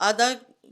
½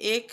1